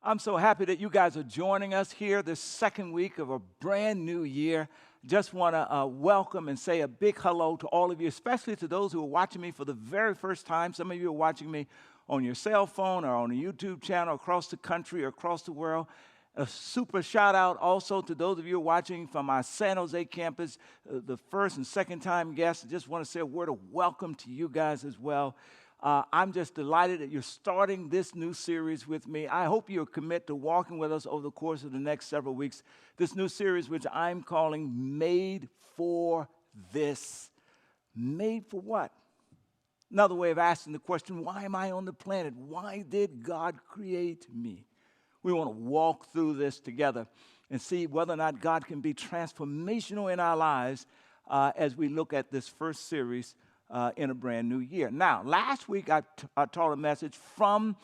I'm so happy that you guys are joining us here this second week of a brand new year. Just want to welcome and say a big hello to all of you, especially to those who are watching me for the very first time. Some of you are watching me on your cell phone or on a YouTube channel across the country or across the world. A super shout out also to those of you watching from our San Jose campus, the first and second time guests. I just want to say a word of welcome to you guys as well. I'm just delighted that you're starting this new series with me. I hope you'll commit to walking with us over the course of the next several weeks. This new series, which I'm calling Made for This. Made for what? Another way of asking the question, why am I on the planet? Why did God create me? We want to walk through this together and see whether or not God can be transformational in our lives as we look at this first series in a brand new year. Now, last week I taught a message from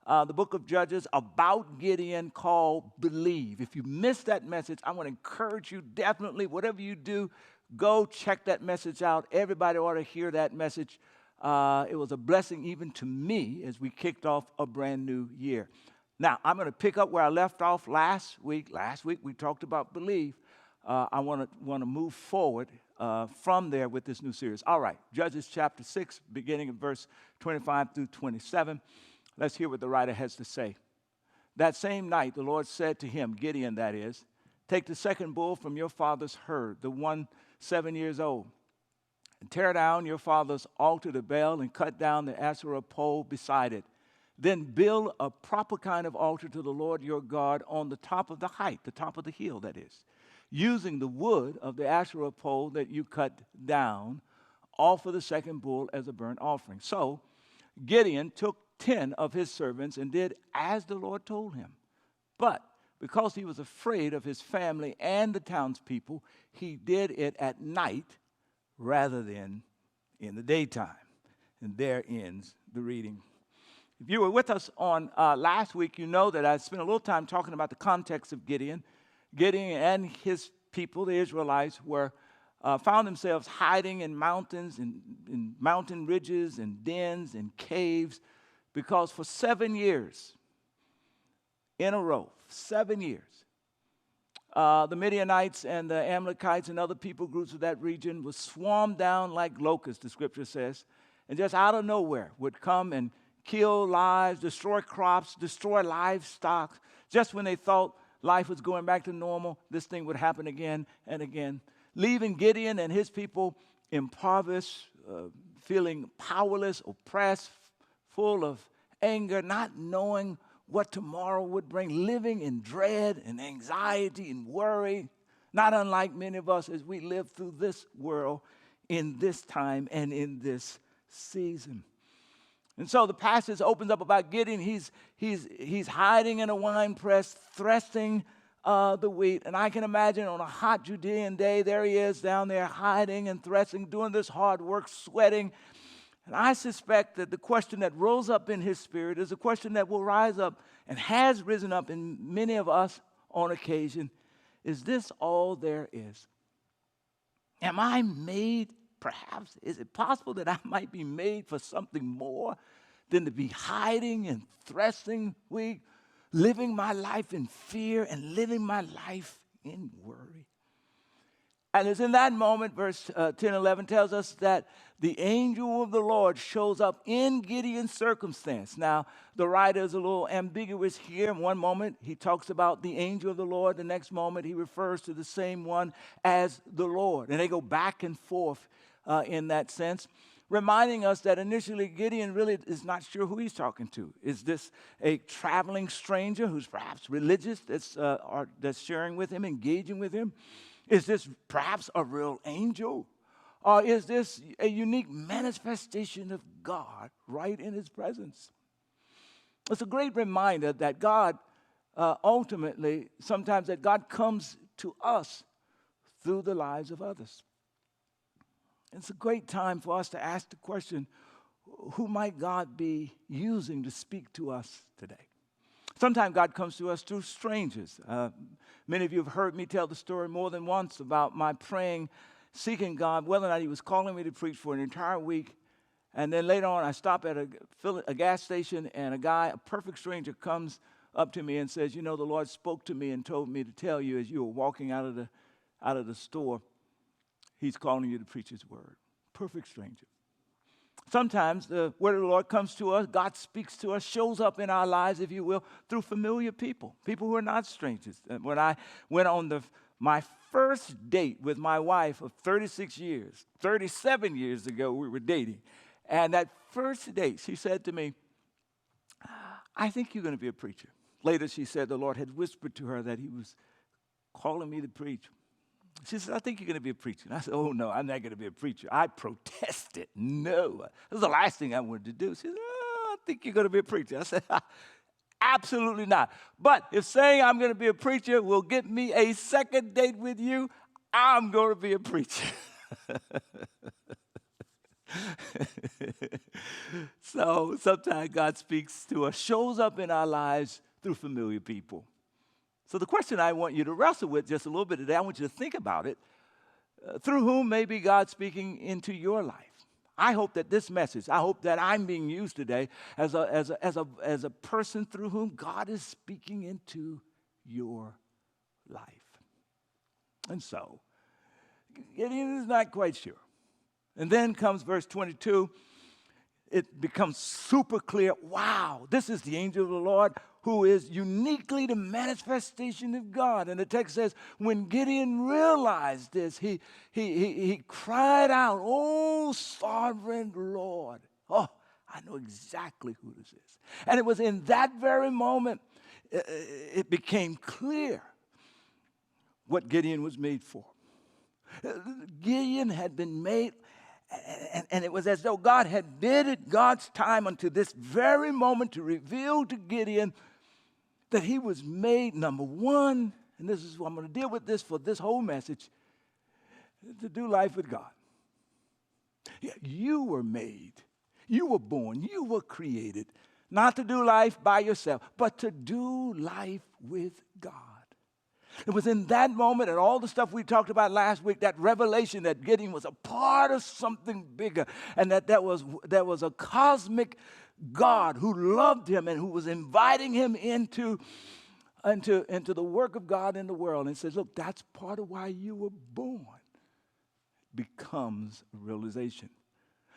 the book of Judges about Gideon called Believe. If you missed that message, I want to encourage you definitely, whatever you do, go check that message out. Everybody ought to hear that message. It was a blessing even to me as we kicked off a brand new year. Now, I'm going to pick up where I left off last week. Last week we talked about Believe. I want to move forward from there with this new series. All right, Judges chapter 6, beginning of verse 25 through 27. Let's hear what the writer has to say. That same night, the Lord said to him, Gideon that is, take the second bull from your father's herd, the one 7 years old, and tear down your father's altar to Baal and cut down the Asherah pole beside it. Then build a proper kind of altar to the Lord your God on the top of the height, the top of the hill, that is, using the wood of the Asherah pole that you cut down, offer the second bull as a burnt offering. So Gideon took 10 of his servants and did as the Lord told him. But because he was afraid of his family and the townspeople, he did it at night rather than in the daytime. And there ends the reading. If you were with us on last week, you know that I spent a little time talking about the context of Gideon. Gideon and his people, the Israelites, found themselves hiding in mountains, in mountain ridges and dens and caves, because for 7 years in a row, 7 years, the Midianites and the Amalekites and other people groups of that region were swarmed down like locusts, the scripture says, and just out of nowhere would come and kill lives, destroy crops, destroy livestock. Just when they thought life was going back to normal, this thing would happen again and again, leaving Gideon and his people impoverished, feeling powerless, oppressed, full of anger, not knowing what tomorrow would bring, living in dread and anxiety and worry, not unlike many of us as we live through this world in this time and in this season. And so the passage opens up about Gideon. He's hiding in a wine press, threshing the wheat. And I can imagine on a hot Judean day, there he is down there hiding and threshing, doing this hard work, sweating. And I suspect that the question that rose up in his spirit is a question that will rise up and has risen up in many of us on occasion. Is this all there is? Am I made? Perhaps, is it possible that I might be made for something more than to be hiding and threshing wheat, living my life in fear and living my life in worry? And it's in that moment, verse 10, 11 tells us that the angel of the Lord shows up in Gideon's circumstance. Now, the writer is a little ambiguous here. In one moment, he talks about the angel of the Lord. The next moment, he refers to the same one as the Lord. And they go back and forth in that sense, reminding us that initially Gideon really is not sure who he's talking to. Is this a traveling stranger who's perhaps religious that's sharing with him, engaging with him? Is this perhaps a real angel? Or is this a unique manifestation of God right in his presence? It's a great reminder that God ultimately, sometimes that God comes to us through the lives of others. It's a great time for us to ask the question, who might God be using to speak to us today? Sometimes God comes to us through strangers. Many of you have heard me tell the story more than once about my praying, seeking God, whether or not he was calling me to preach for an entire week. And then later on, I stop at a gas station, and a guy, a perfect stranger, comes up to me and says, the Lord spoke to me and told me to tell you as you were walking out of the store, he's calling you to preach his word. Perfect stranger. Sometimes the word of the Lord comes to us, God speaks to us, shows up in our lives, if you will, through familiar people who are not strangers. When I went on my first date with my wife of 36 years, 37 years ago we were dating, and that first date, she said to me, I think you're going to be a preacher. Later she said the Lord had whispered to her that he was calling me to preach. She said, I think you're going to be a preacher. And I said, oh, no, I'm not going to be a preacher. I protested. No. That was the last thing I wanted to do. She said, I think you're going to be a preacher. I said, absolutely not. But if saying I'm going to be a preacher will get me a second date with you, I'm going to be a preacher. So sometimes God speaks to us, shows up in our lives through familiar people. So the question I want you to wrestle with just a little bit today, I want you to think about it. Through whom may be God speaking into your life? I hope that this message, I hope that I'm being used today as a person through whom God is speaking into your life. And so, Gideon is not quite sure. And then comes verse 22. It becomes super clear. Wow, this is the angel of the Lord who is uniquely the manifestation of God. And the text says, when Gideon realized this, he cried out, oh, sovereign Lord. Oh, I know exactly who this is. And it was in that very moment it became clear what Gideon was made for. Gideon had been made, and it was as though God had bided God's time unto this very moment to reveal to Gideon that he was made, number one, and this is what I'm going to deal with this for this whole message, to do life with God. Yeah, you were made, you were born, you were created, not to do life by yourself, but to do life with God. It was in that moment and all the stuff we talked about last week, that revelation that Gideon was a part of something bigger, and that there was a cosmic God who loved him and who was inviting him into the work of God in the world. And says, look, that's part of why you were born. Becomes a realization.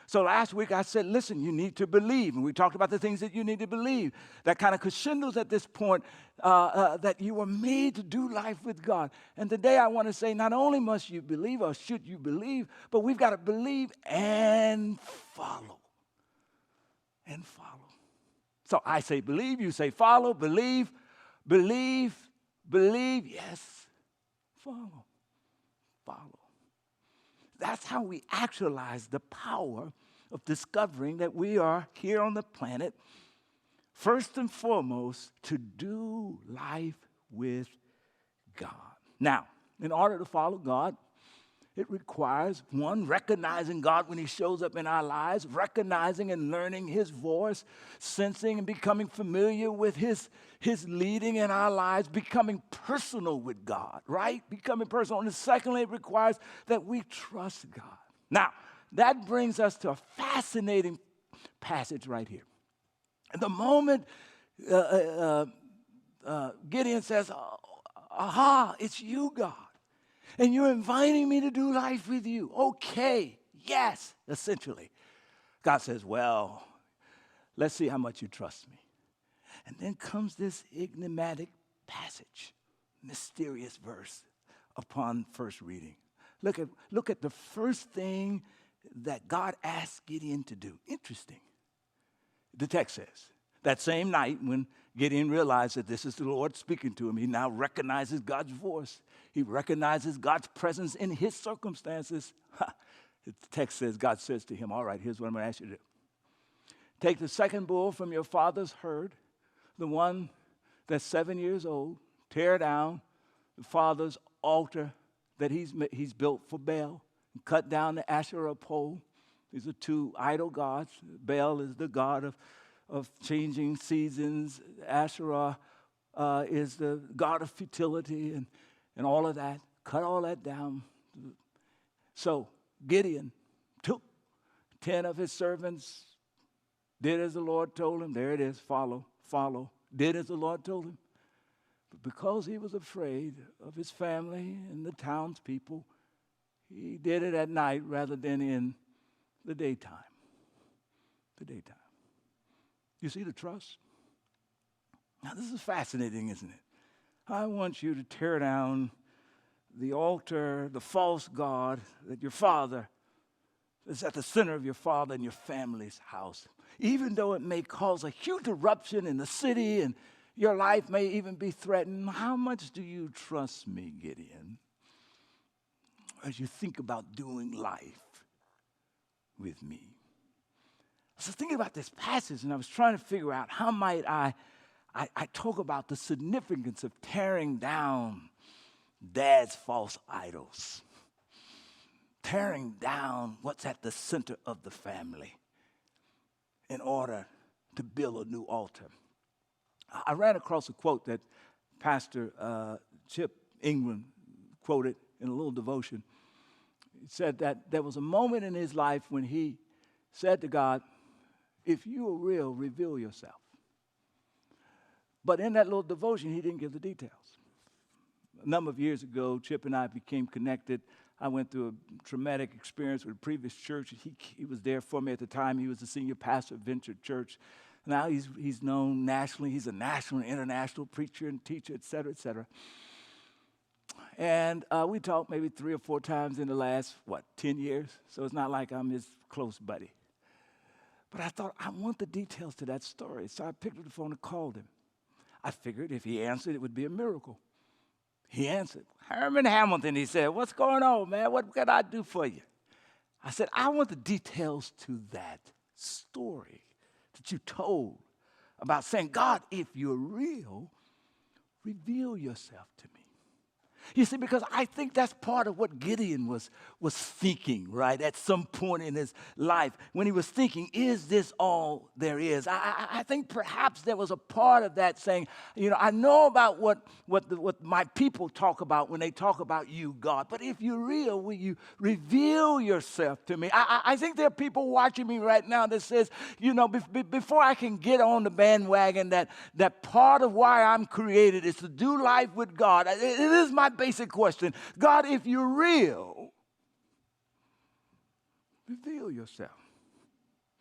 So last week I said, listen, you need to believe. And we talked about the things that you need to believe. That kind of crescendos at this point, that you were made to do life with God. And today I want to say, not only must you believe or should you believe, but we've got to believe and follow. And follow. So I say believe, you say follow, believe, yes, follow. That's how we actualize the power of discovering that we are here on the planet, first and foremost, to do life with God. Now, in order to follow God, it requires, one, recognizing God when he shows up in our lives, recognizing and learning his voice, sensing and becoming familiar with his leading in our lives, becoming personal with God, right? Becoming personal. And secondly, it requires that we trust God. Now, that brings us to a fascinating passage right here. At the moment Gideon says, aha, it's you, God. And you're inviting me to do life with you. Okay, yes, essentially. God says, well, let's see how much you trust me. And then comes this enigmatic passage, mysterious verse upon first reading. Look at the first thing that God asked Gideon to do. Interesting. The text says, that same night when Gideon realized that this is the Lord speaking to him, he now recognizes God's voice. He recognizes God's presence in his circumstances. The text says, God says to him, all right, here's what I'm going to ask you to do. Take the second bull from your father's herd, the one that's 7 years old, tear down the father's altar that he's built for Baal, and cut down the Asherah pole. These are two idol gods. Baal is the god of changing seasons. Asherah is the god of fertility and all of that. Cut all that down. So Gideon took 10 of his servants, did as the Lord told him. There it is. Follow. did as the Lord told him. But because he was afraid of his family and the townspeople, he did it at night rather than in the daytime. The daytime. You see the trust? Now, this is fascinating, isn't it? I want you to tear down the altar, the false god that your father is at the center of your father and your family's house. Even though it may cause a huge eruption in the city and your life may even be threatened, how much do you trust me, Gideon, as you think about doing life with me? I was thinking about this passage, and I was trying to figure out how might I talk about the significance of tearing down Dad's false idols, tearing down what's at the center of the family in order to build a new altar. I ran across a quote that Pastor Chip Ingram quoted in a little devotion. He said that there was a moment in his life when he said to God, if you are real, reveal yourself. But in that little devotion, he didn't give the details. A number of years ago, Chip and I became connected. I went through a traumatic experience with a previous church. He was there for me at the time. He was the senior pastor of Venture Church. Now he's known nationally. He's a national and international preacher and teacher, et cetera, et cetera. And we talked maybe 3 or 4 times in the last, 10 years? So it's not like I'm his close buddy. But I thought, I want the details to that story. So I picked up the phone and called him. I figured if he answered, it would be a miracle. He answered, Hurmon Hamilton, he said, what's going on, man? What can I do for you? I said, I want the details to that story that you told about saying, God, if you're real, reveal yourself to me. You see, because I think that's part of what Gideon was thinking, right, at some point in his life. When he was thinking, is this all there is? I think perhaps there was a part of that saying, I know about what my people talk about when they talk about you, God. But if you're real, will you reveal yourself to me? I think there are people watching me right now that says, before I can get on the bandwagon, that part of why I'm created is to do life with God. It is my basic question. God, if you're real, reveal yourself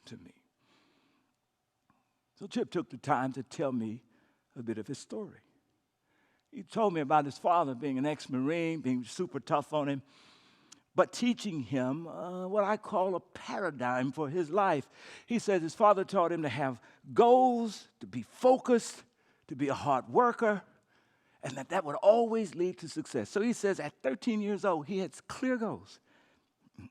to me. So Chip took the time to tell me a bit of his story. He told me about his father being an ex-Marine, being super tough on him, but teaching him what I call a paradigm for his life. He says his father taught him to have goals, to be focused, to be a hard worker, and that would always lead to success. So he says at 13 years old, he had clear goals.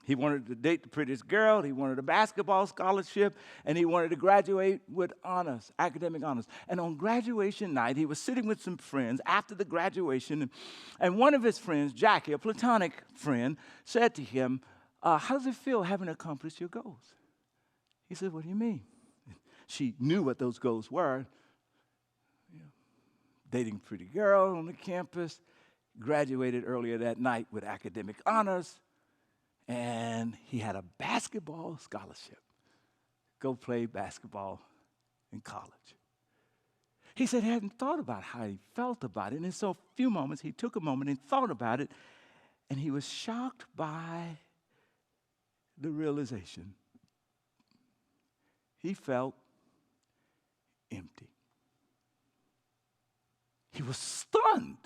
He wanted to date the prettiest girl, he wanted a basketball scholarship, and he wanted to graduate with honors, academic honors. And on graduation night, he was sitting with some friends after the graduation, and one of his friends, Jackie, a platonic friend, said to him, how does it feel having accomplished your goals? He said, what do you mean? She knew what those goals were. Dating a pretty girl on the campus, graduated earlier that night with academic honors, and he had a basketball scholarship. Go play basketball in college. He said he hadn't thought about how he felt about it, and in so few moments, he took a moment and thought about it, and he was shocked by the realization. He felt empty. He was stunned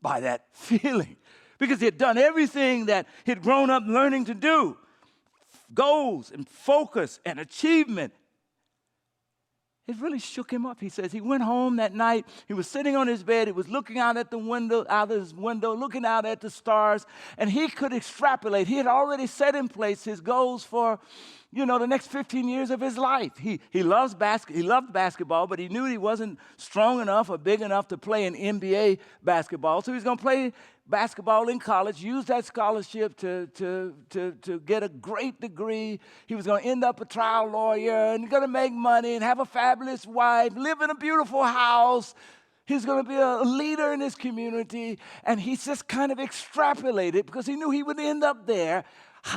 by that feeling because he had done everything that he'd grown up learning to do. Goals and focus and achievement. It really shook him up. He says he went home that night. He was sitting on his bed. He was looking out of his window, looking out at the stars, and he could extrapolate. He had already set in place his goals for, the next 15 years of his life. He loved basketball, but he knew he wasn't strong enough or big enough to play in NBA basketball. So he was going to play basketball in college, use that scholarship to get a great degree. He was going to end up a trial lawyer and going to make money and have a fabulous wife, live in a beautiful house. He's going to be a leader in his community. And he just kind of extrapolated because he knew he would end up there.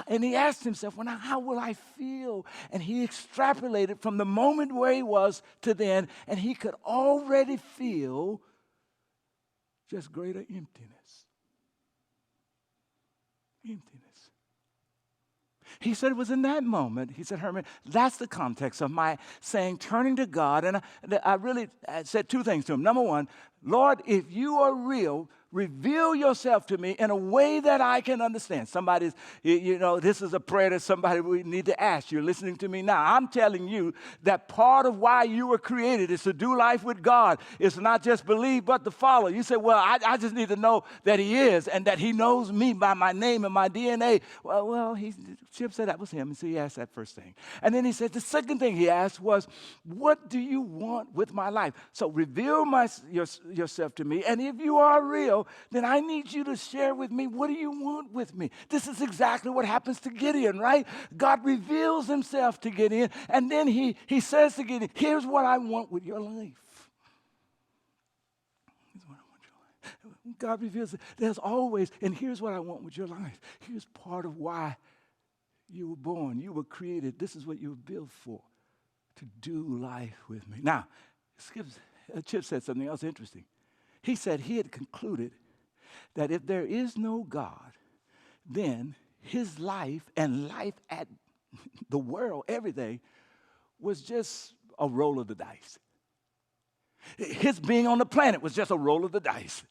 And he asked himself, well, now, how will I feel? And he extrapolated from the moment where he was to then, and he could already feel just greater emptiness. Emptiness. He said it was in that moment, he said, Hurmon, that's the context of my saying, turning to God. And I said two things to him. Number one, Lord, if you are real, reveal yourself to me in a way that I can understand. This is a prayer that somebody we need to ask. You're listening to me now. I'm telling you that part of why you were created is to do life with God. It's not just believe, but to follow. You say, well, I just need to know that he is and that he knows me by my name and my DNA. Chip said that was him, and so he asked that first thing. And then he said the second thing he asked was, what do you want with my life? So reveal yourself to me, and if you are real, then I need you to share with me, what do you want with me? This is exactly what happens to Gideon, right? God reveals himself to Gideon, and then he says to Gideon, here's what I want with your life. Here's what I want your life. God reveals it. There's always, and here's what I want with your life. Here's part of why you were born. You were created. This is what you were built for, to do life with me. Now, Chip said something else interesting. He said he had concluded that if there is no God, then his life and life at the world, everything, was just a roll of the dice. His being on the planet was just a roll of the dice.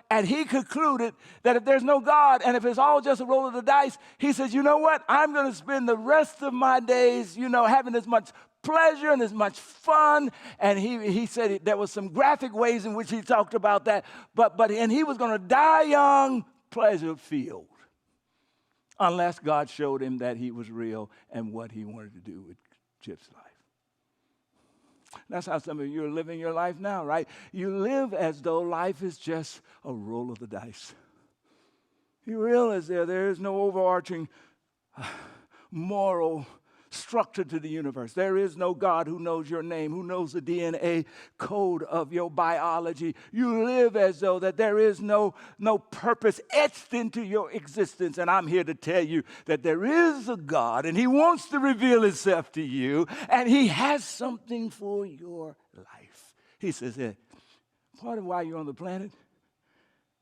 And he concluded that if there's no God and if it's all just a roll of the dice, he says, you know what? I'm going to spend the rest of my days, having as much pleasure and as much fun. And he said there was some graphic ways in which he talked about that. And he was going to die young, pleasure-filled, unless God showed him that he was real and what he wanted to do with Chip's life. That's how some of you are living your life now, right? You live as though life is just a roll of the dice. You realize there is no overarching moral structure to the universe. There is no God who knows your name, who knows the DNA code of your biology. You live as though that there is no purpose etched into your existence. And I'm here to tell you that there is a God, and he wants to reveal himself to you, and he has something for your life. He says, part of why you're on the planet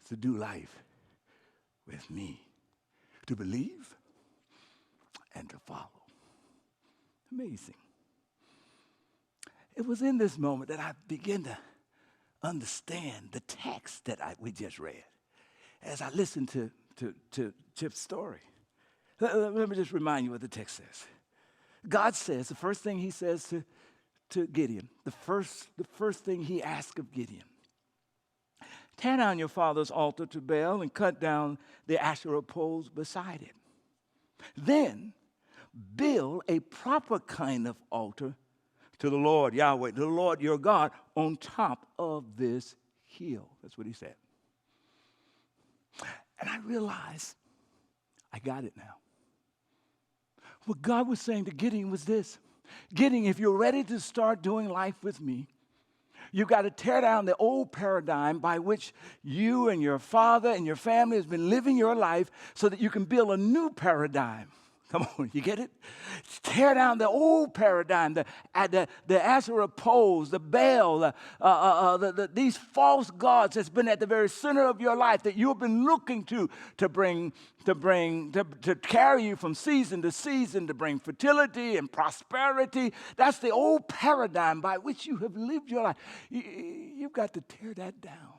is to do life with me, to believe and to follow. Amazing. It was in this moment that I began to understand the text that we just read as I listened to Chip's story. Let me just remind you what the text says. God says, the first thing he says to Gideon, the first thing he asks of Gideon, tear down your father's altar to Baal and cut down the Asherah poles beside it. Then build a proper kind of altar to the Lord, Yahweh, to the Lord your God, on top of this hill. That's what he said. And I realized I got it now. What God was saying to Gideon was this. Gideon, if you're ready to start doing life with me, you've got to tear down the old paradigm by which you and your father and your family has been living your life so that you can build a new paradigm. Come on, you get it? Tear down the old paradigm, the Asherah poles, the Baal, these false gods that's been at the very center of your life that you've been looking to carry you from season to season, to bring fertility and prosperity. That's the old paradigm by which you have lived your life. You've got to tear that down.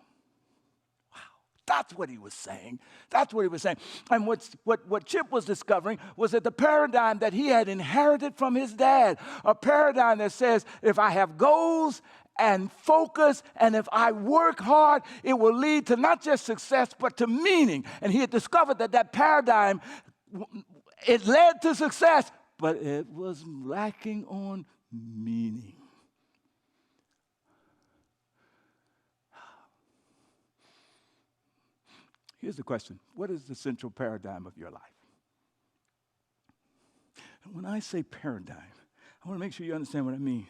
That's what he was saying. That's what he was saying. And what Chip was discovering was that the paradigm that he had inherited from his dad, a paradigm that says, if I have goals and focus, and if I work hard, it will lead to not just success, but to meaning. And he had discovered that paradigm, it led to success, but it was lacking on meaning. Here's the question. What is the central paradigm of your life? And when I say paradigm, I want to make sure you understand what I mean.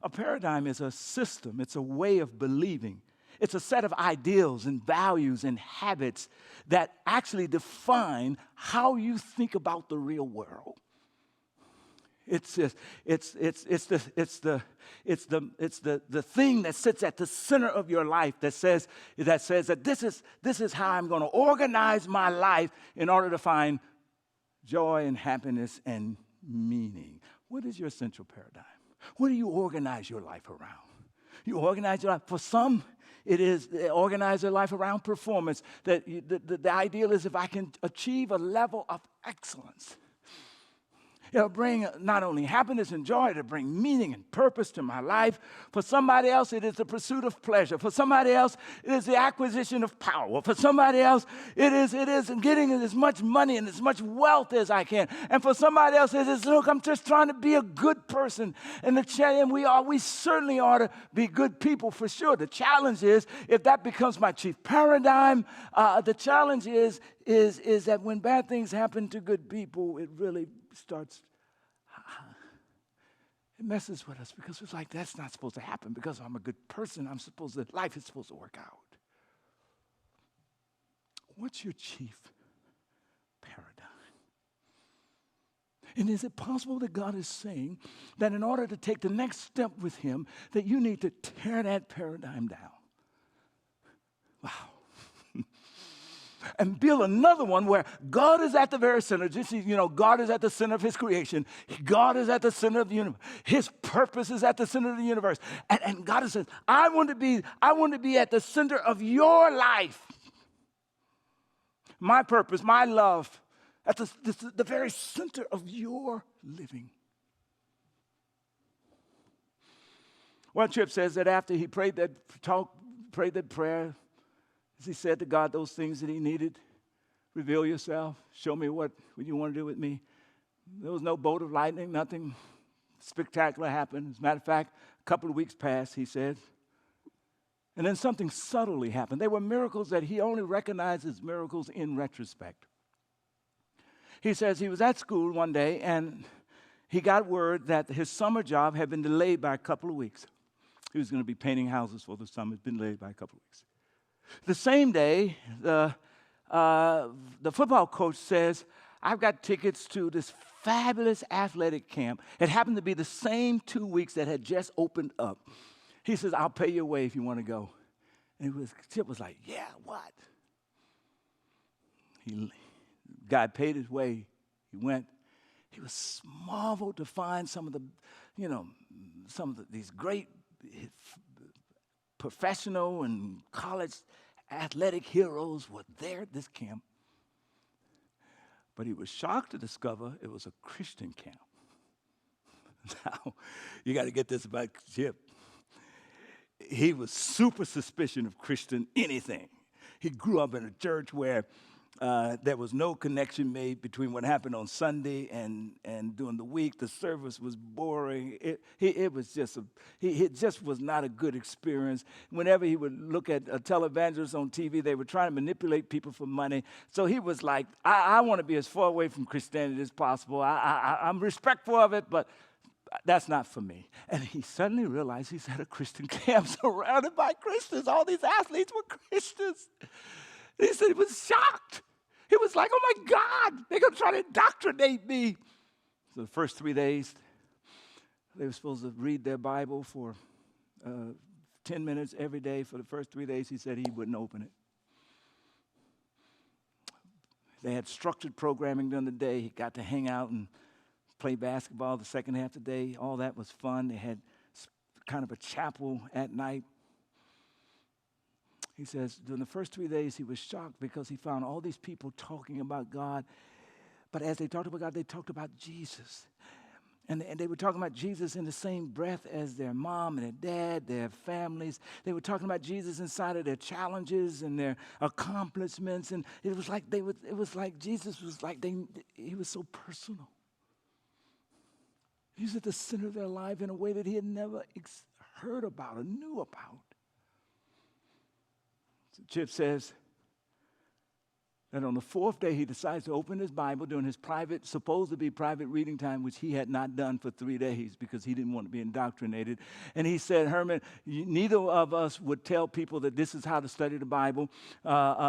A paradigm is a system. It's a way of believing. It's a set of ideals and values and habits that actually define how you think about the real world. It's the thing that sits at the center of your life that says that this is how I'm going to organize my life in order to find joy and happiness and meaning. What is your central paradigm? What do you organize your life around? You organize your life. For some, it is organize their life around performance. The ideal is if I can achieve a level of excellence, it'll bring not only happiness and joy, it'll bring meaning and purpose to my life. For somebody else, it is the pursuit of pleasure. For somebody else, it is the acquisition of power. For somebody else, it is getting as much money and as much wealth as I can. And for somebody else, it is, look, I'm just trying to be a good person. And we certainly ought to be good people for sure. The challenge is, if that becomes my chief paradigm, the challenge is that when bad things happen to good people, it really starts, it messes with us because it's like, that's not supposed to happen because I'm a good person. Life is supposed to work out. What's your chief paradigm? And is it possible that God is saying that in order to take the next step with him, that you need to tear that paradigm down? Wow. And build another one where God is at the very center. Just, God is at the center of his creation. God is at the center of the universe. His purpose is at the center of the universe. And God says, I want to be at the center of your life. My purpose, my love, at the very center of your living. Well, Tripp says that after he prayed that prayer, as he said to God those things that he needed, reveal yourself, show me what you want to do with me. There was no bolt of lightning, nothing spectacular happened. As a matter of fact, a couple of weeks passed, he said. And then something subtly happened. They were miracles that he only recognized as miracles in retrospect. He says he was at school one day and he got word that his summer job had been delayed by a couple of weeks. He was going to be painting houses for the summer. It's been delayed by a couple of weeks. The same day, the football coach says, I've got tickets to this fabulous athletic camp. It happened to be the same 2 weeks that had just opened up. He says, I'll pay your way if you want to go. And Chip was like, yeah, what? Guy paid his way. He went. He was marveled to find these great professional and college athletic heroes were there at this camp. But he was shocked to discover it was a Christian camp. Now, you got to get this about Chip. He was super suspicious of Christian anything. He grew up in a church where there was no connection made between what happened on Sunday and during the week. The service was boring. It just was not a good experience. Whenever he would look at televangelists on TV, they were trying to manipulate people for money. So he was like, I want to be as far away from Christianity as possible. I'm respectful of it, but that's not for me. And he suddenly realized he's at a Christian camp surrounded by Christians. All these athletes were Christians. He said he was shocked. He was like, oh my God, they're going to try to indoctrinate me. So the first 3 days, they were supposed to read their Bible for 10 minutes every day. For the first 3 days, he said he wouldn't open it. They had structured programming during the day. He got to hang out and play basketball the second half of the day. All that was fun. They had kind of a chapel at night. He says, during the first 3 days, he was shocked because he found all these people talking about God. But as they talked about God, they talked about Jesus. And they were talking about Jesus in the same breath as their mom and their dad, their families. They were talking about Jesus inside of their challenges and their accomplishments. And it was like Jesus was like, he was so personal. He was at the center of their life in a way that he had never heard about or knew about. So Chip says that on the fourth day he decides to open his Bible during his private, supposed to be private reading time, which he had not done for 3 days because he didn't want to be indoctrinated. And he said, Hurmon, neither of us would tell people that this is how to study the Bible.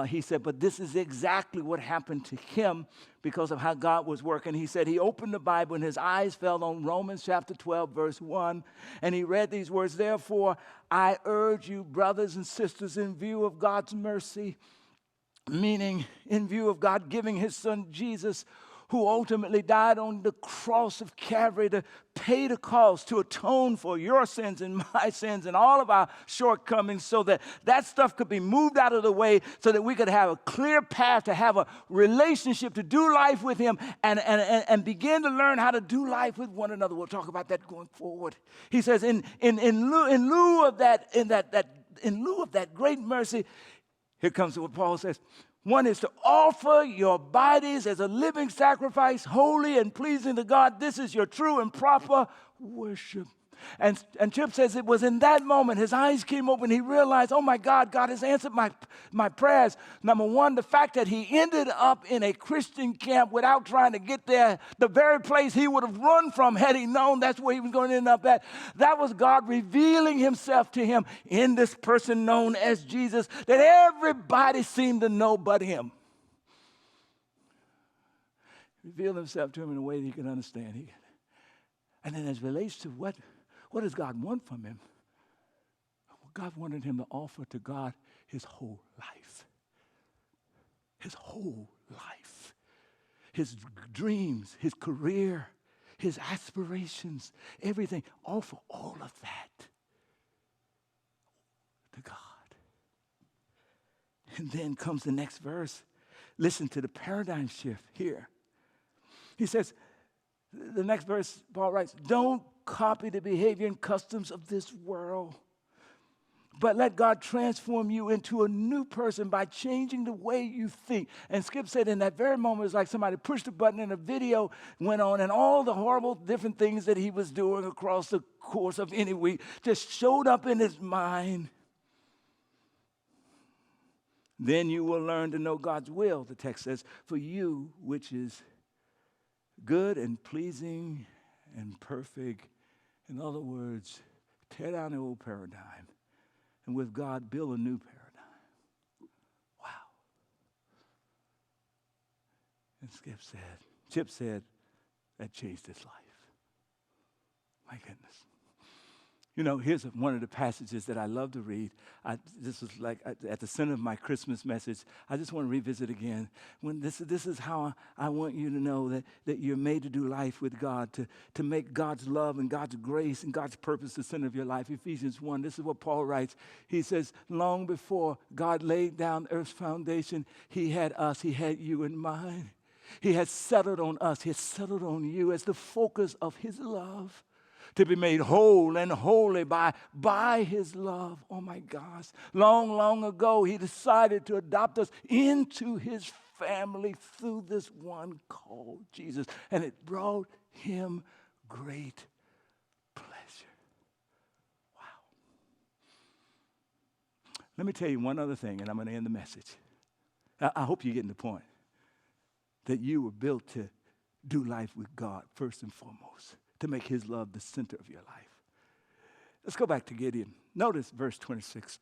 He said, but this is exactly what happened to him because of how God was working. He said he opened the Bible and his eyes fell on Romans chapter 12, verse 1. And he read these words, therefore, I urge you, brothers and sisters, in view of God's mercy, meaning in view of God giving his son Jesus, who ultimately died on the cross of Calvary to pay the cost, to atone for your sins and my sins and all of our shortcomings so that that stuff could be moved out of the way so that we could have a clear path to have a relationship, to do life with him and begin to learn how to do life with one another. We'll talk about that going forward. He says in lieu of that great mercy, here comes what Paul says. One is to offer your bodies as a living sacrifice, holy and pleasing to God. This is your true and proper worship. And Chip says it was in that moment his eyes came open. He realized, oh my God, God has answered my prayers. Number one, the fact that he ended up in a Christian camp without trying to get there, the very place he would have run from had he known that's where he was going to end up at. That was God revealing himself to him in this person known as Jesus that everybody seemed to know but him. Revealed himself to him in a way that he could understand. And then as it relates to what does God want from him? Well, God wanted him to offer to God his whole life. His whole life. His dreams, his career, his aspirations, everything. Offer all of that to God. And then comes the next verse. Listen to the paradigm shift here. He says, the next verse, Paul writes, don't copy the behavior and customs of this world, but let God transform you into a new person by changing the way you think. And Skip said in that very moment, it's like somebody pushed a button and a video went on and all the horrible different things that he was doing across the course of any week just showed up in his mind. Then you will learn to know God's will, the text says, for you, which is good and pleasing and perfect. In other words, tear down the old paradigm and with God build a new paradigm. Wow. And Chip said, that changed his life. My goodness. You know, here's one of the passages that I love to read. This was like at the center of my Christmas message. I just want to revisit again. When this is how I want you to know that you're made to do life with God, to make God's love and God's grace and God's purpose the center of your life. Ephesians 1, this is what Paul writes. He says, long before God laid down earth's foundation, he had us, he had you in mind. He has settled on us, he has settled on you as the focus of his love. To be made whole and holy by his love. Oh my gosh. Long, long ago, he decided to adopt us into his family through this one called Jesus. And it brought him great pleasure. Wow. Let me tell you one other thing, and I'm going to end the message. I hope you're getting the point. That you were built to do life with God first and foremost. To make his love the center of your life. Let's go back to Gideon. Notice verse 26.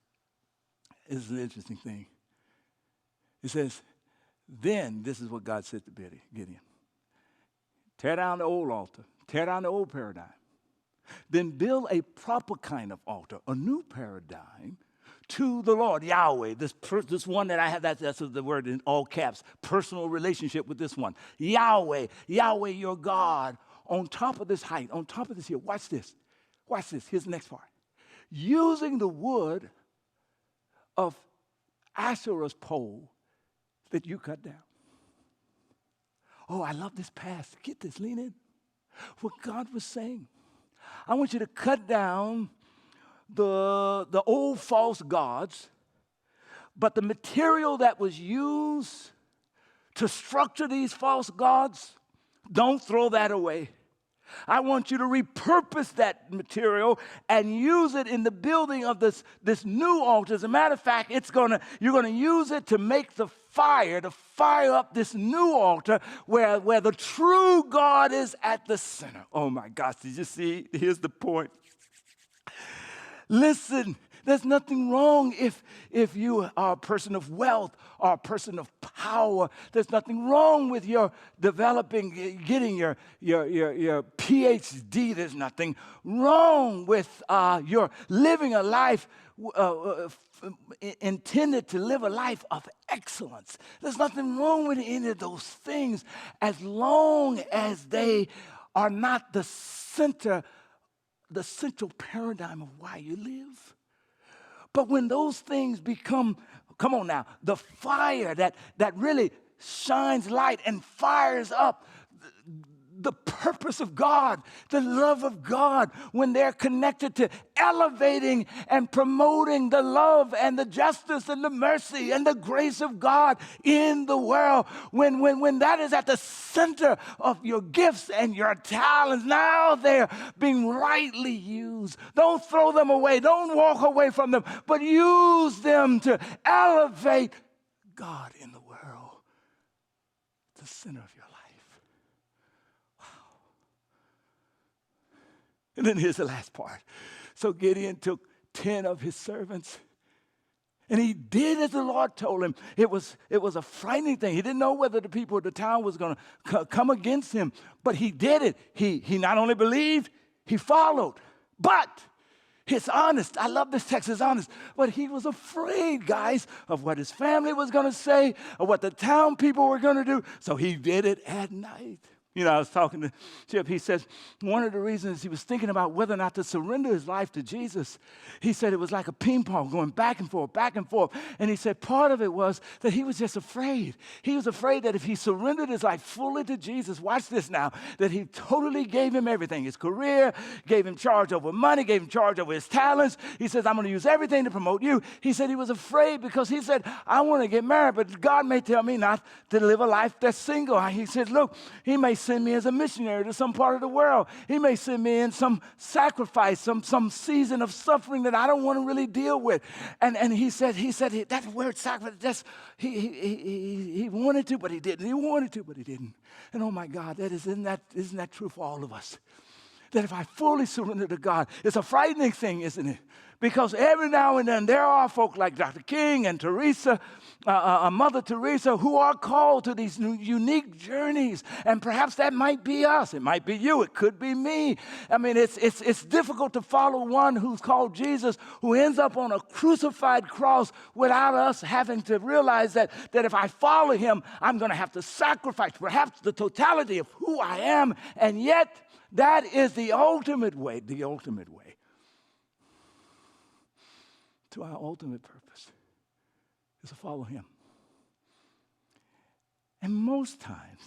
This is an interesting thing. It says, then, this is what God said to Gideon. Tear down the old altar. Tear down the old paradigm. Then build a proper kind of altar, a new paradigm to the Lord, Yahweh. This one that I have, that's the word in all caps, personal relationship with this one. Yahweh, your God. On top of this height, on top of this hill, watch this. Watch this. Here's the next part. Using the wood of Asherah's pole that you cut down. Oh, I love this pass. Get this, lean in. What God was saying. I want you to cut down the old false gods, but the material that was used to structure these false gods, don't throw that away. I want you to repurpose that material and use it in the building of this new altar. As a matter of fact, you're going to use it to make to fire up this new altar where the true God is at the center. Oh my gosh, did you see? Here's the point. Listen, there's nothing wrong if you are a person of wealth or a person of power. There's nothing wrong with your getting your PhD. There's nothing wrong with your living a life intended to live a life of excellence. There's nothing wrong with any of those things as long as they are not the central paradigm of why you live. But when those things become, come on now, the fire that really shines light and fires up the purpose of God, the love of God, when they're connected to elevating and promoting the love and the justice and the mercy and the grace of God in the world, when that is at the center of your gifts and your talents, now they're being rightly used. Don't throw them away. Don't walk away from them, but use them to elevate God in the world, the center of your life. And then here's the last part. So Gideon took 10 of his servants, and he did as the Lord told him. It was a frightening thing. He didn't know whether the people of the town was going to come against him, but he did it. He not only believed, he followed. But it's honest. I love this text. It's honest. But he was afraid, guys, of what his family was going to say, or what the town people were going to do. So he did it at night. You know, I was talking to Chip. He says one of the reasons he was thinking about whether or not to surrender his life to Jesus, he said it was like a ping pong going back and forth, back and forth. And he said part of it was that he was just afraid. He was afraid that if he surrendered his life fully to Jesus, watch this now, that he totally gave him everything. His career, gave him charge over money, gave him charge over his talents. He says, I'm going to use everything to promote you. He said he was afraid because he said, I want to get married, but God may tell me not to live a life that's single. He said, look, he may send me as a missionary to some part of the world. He may send me in some sacrifice, some season of suffering that I don't want to really deal with. And he said that word sacrifice, he wanted to, but he didn't. He wanted to, but he didn't. And oh my God, isn't that true for all of us? That if I fully surrender to God, it's a frightening thing, isn't it? Because every now and then there are folk like Dr. King and Teresa, Mother Teresa, who are called to these unique journeys. And perhaps that might be us. It might be you. It could be me. I mean, it's difficult to follow one who's called Jesus, who ends up on a crucified cross without us having to realize that if I follow him, I'm going to have to sacrifice perhaps the totality of who I am. And yet, that is the ultimate way to our ultimate purpose, is to follow him. And most times,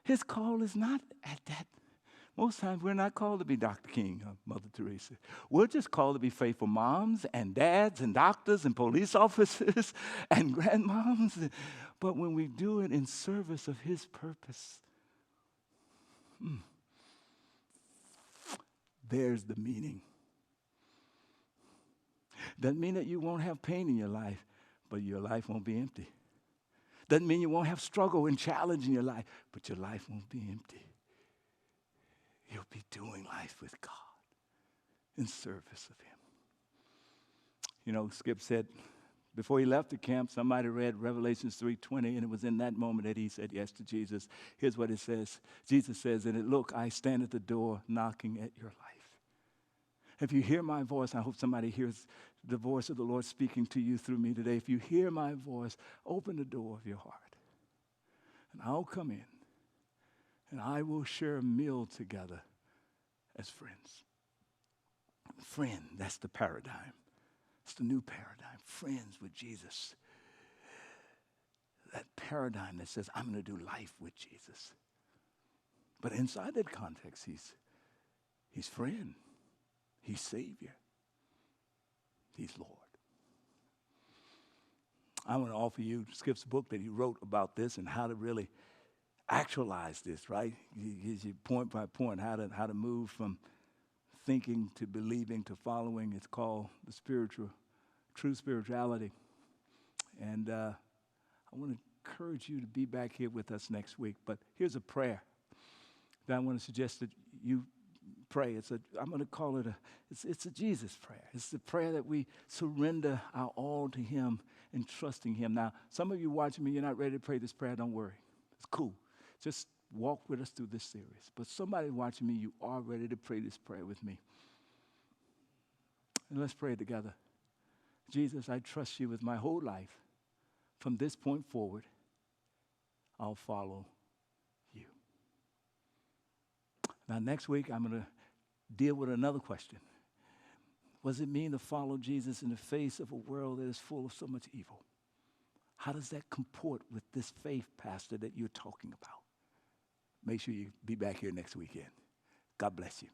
his call is not at that. Most times, we're not called to be Dr. King or Mother Teresa. We're just called to be faithful moms and dads and doctors and police officers and grandmoms. But when we do it in service of his purpose, there's the meaning. Doesn't mean that you won't have pain in your life, but your life won't be empty. Doesn't mean you won't have struggle and challenge in your life, but your life won't be empty. You'll be doing life with God in service of him. You know, Skip said before he left the camp, somebody read Revelations 3:20, and it was in that moment that he said yes to Jesus. Here's what it says. Jesus says in it, look, I stand at the door knocking at your life. If you hear my voice, I hope somebody hears the voice of the Lord speaking to you through me today. If you hear my voice, open the door of your heart, and I'll come in, and I will share a meal together as friends. Friend, that's the paradigm. It's the new paradigm. Friends with Jesus. That paradigm that says, I'm going to do life with Jesus. But inside that context, he's friend. He's Savior. He's Lord. I want to offer you Skip's book that he wrote about this and how to really actualize this, right? It gives you point by point how to move from thinking to believing to following. It's called the true spirituality. And I want to encourage you to be back here with us next week. But here's a prayer that I want to suggest that you pray. I'm going to call it it's a Jesus prayer. It's the prayer that we surrender our all to him and trusting him. Now, some of you watching me, you're not ready to pray this prayer. Don't worry. It's cool. Just walk with us through this series. But somebody watching me, you are ready to pray this prayer with me. And let's pray together. Jesus, I trust you with my whole life. From this point forward, I'll follow you. Now, next week, I'm going to deal with another question. What does it mean to follow Jesus in the face of a world that is full of so much evil? How does that comport with this faith, Pastor, that you're talking about? Make sure you be back here next weekend. God bless you.